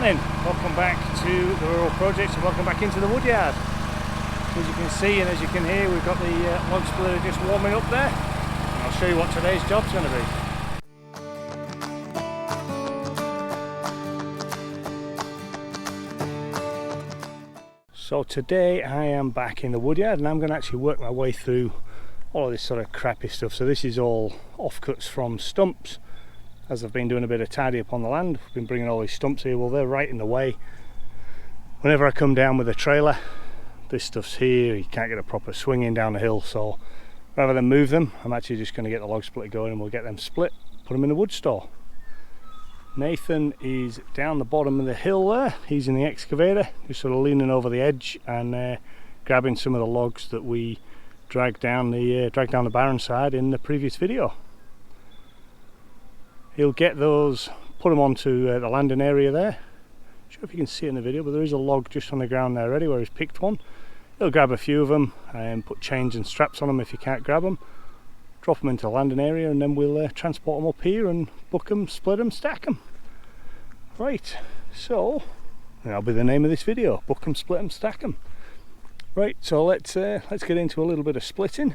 morning, welcome back to the Rural Projects and welcome back into the woodyard. As you can see and as you can hear, we've got the log splitter just warming up there, and I'll show you what today's job's going to be. So today I am back in the woodyard and I'm going to actually work my way through all of this sort of crappy stuff. So this is all offcuts from stumps. As I've been doing a bit of tidy up on the land, we've been bringing all these stumps here. Well, they're right in the way. Whenever I come down with a trailer, this stuff's here, you can't get a proper swinging down the hill, so rather than move them, I'm actually just going to get the log splitter going and we'll get them split, put them in the wood store. Nathan is down the bottom of the hill there, he's in the excavator, just sort of leaning over the edge and grabbing some of the logs that we dragged down the barren side in the previous video. He'll get those, put them onto the landing area there. Not sure if you can see it in the video, but there is a log just on the ground there already where he's picked one. He'll grab a few of them and put chains and straps on them if you can't grab them. Drop them into the landing area and then we'll transport them up here and book them, split them, stack them. Right, so that'll be the name of this video, book them, split them, stack them. Right, so let's get into a little bit of splitting.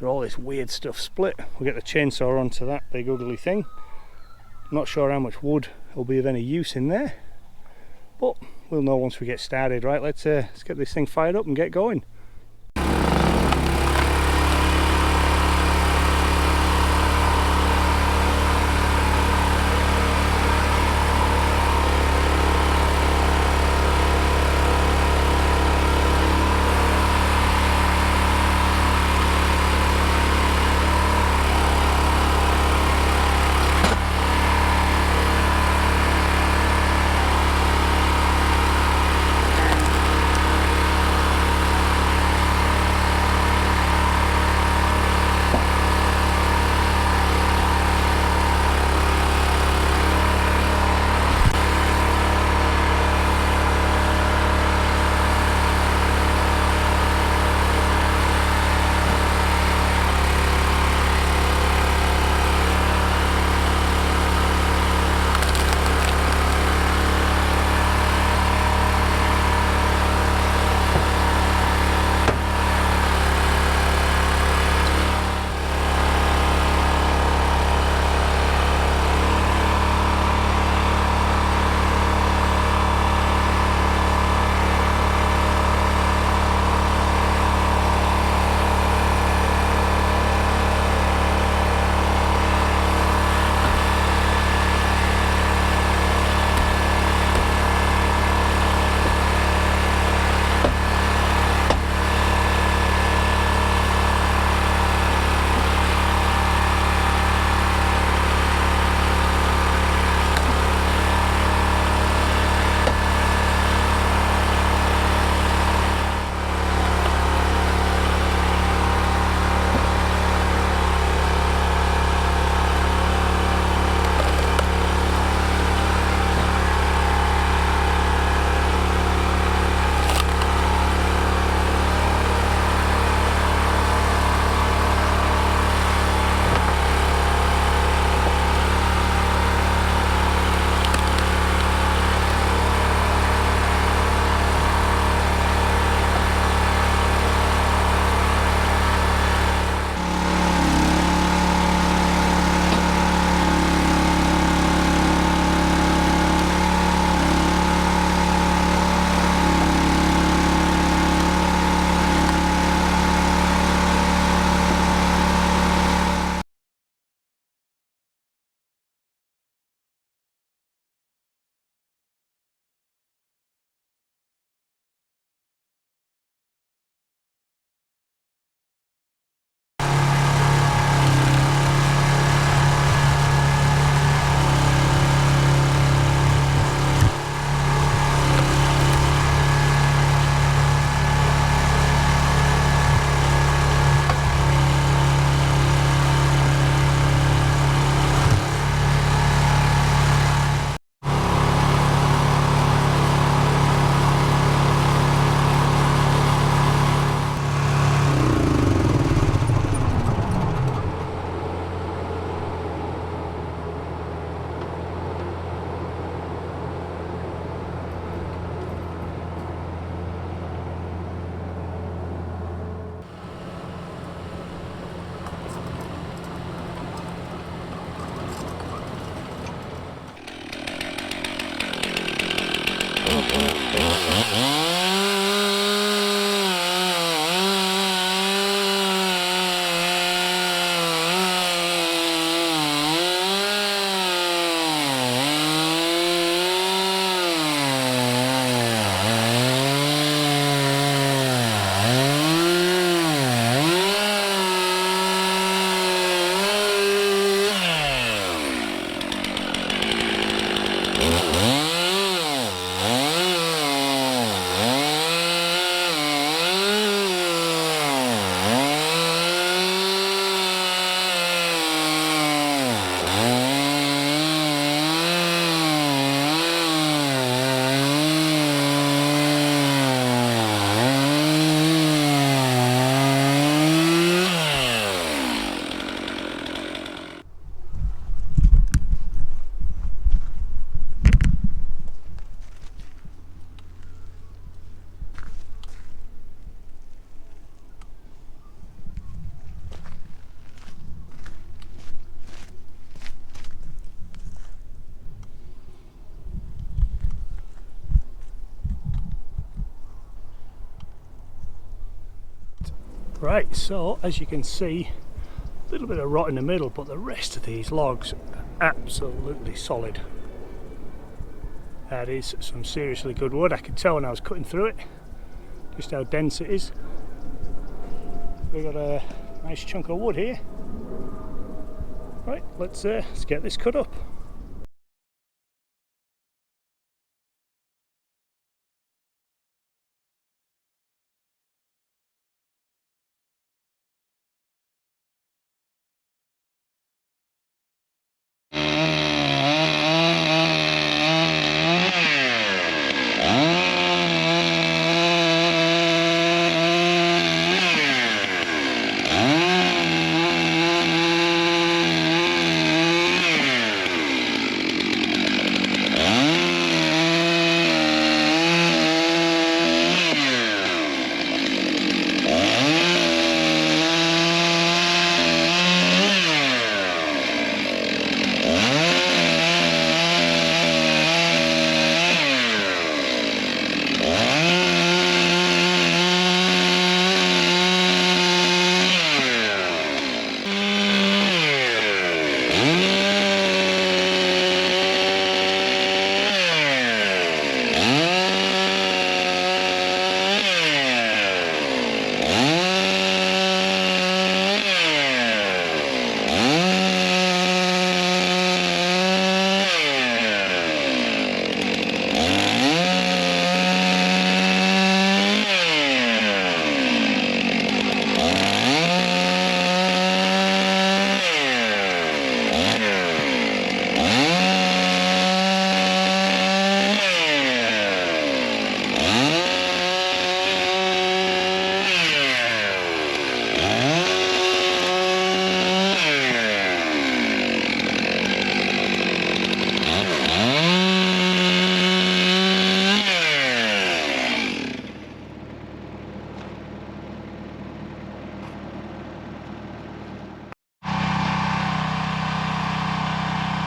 Get all this weird stuff split. We'll get the chainsaw onto that big ugly thing. Not sure how much wood will be of any use in there, but we'll know once we get started. Right, let's get this thing fired up and get going. Right, so as you can see, a little bit of rot in the middle, but the rest of these logs are absolutely solid. That is some seriously good wood. I could tell when I was cutting through it just how dense it is. We've got a nice chunk of wood here. Right, let's get this cut up.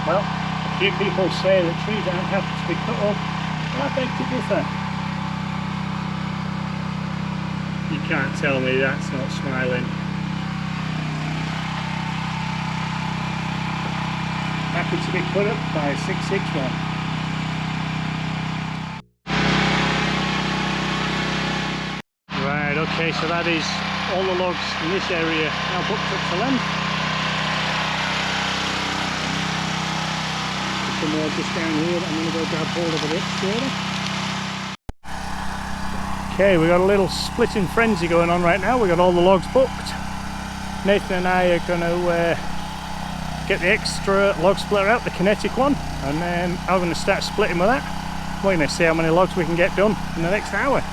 Well, a few people say that trees aren't happy to be cut up, and I beg to differ. You can't tell me that's not smiling. Happy to be cut up by a 661. Right, okay, so that is all the logs in this area now booked up to length. Some more just down here that I'm going to go grab hold of a bit further. Okay, we got a little splitting frenzy going on right now. We got all the logs booked. Nathan and I are going to get the extra log splitter out, the kinetic one, and then I'm going to start splitting with that. We're going to see how many logs we can get done in the next hour.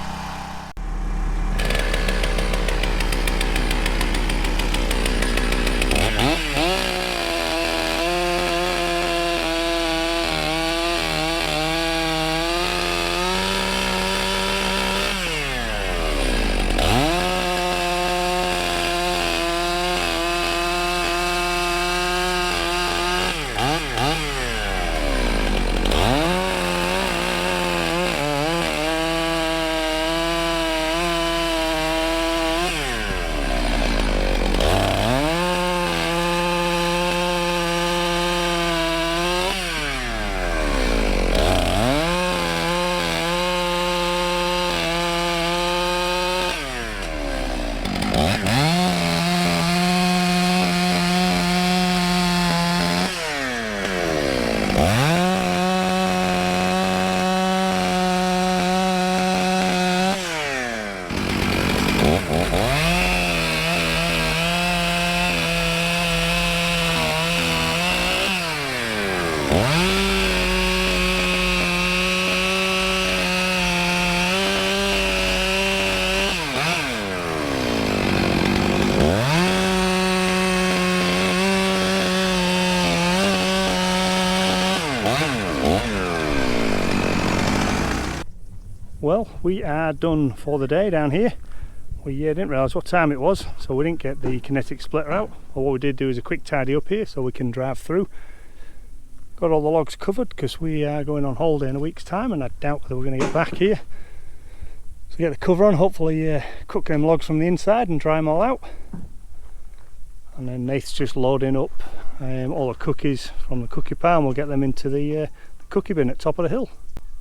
well, we are done for the day down here. We didn't realise what time it was, so we didn't get the kinetic splitter out. But what we did do is a quick tidy up here so we can drive through. Got all the logs covered because we are going on holiday in a week's time, and I doubt whether we're going to get back here. So get the cover on, hopefully cook them logs from the inside and dry them all out. And then Nath's just loading up all the cookies from the cookie pile, and we'll get them into the cookie bin at top of the hill.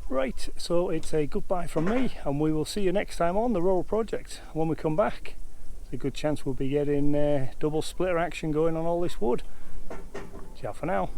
Right, so it's a goodbye from me, and we will see you next time on the rural project. When we come back, there's a good chance we'll be getting double splitter action going on all this wood. Ciao for now.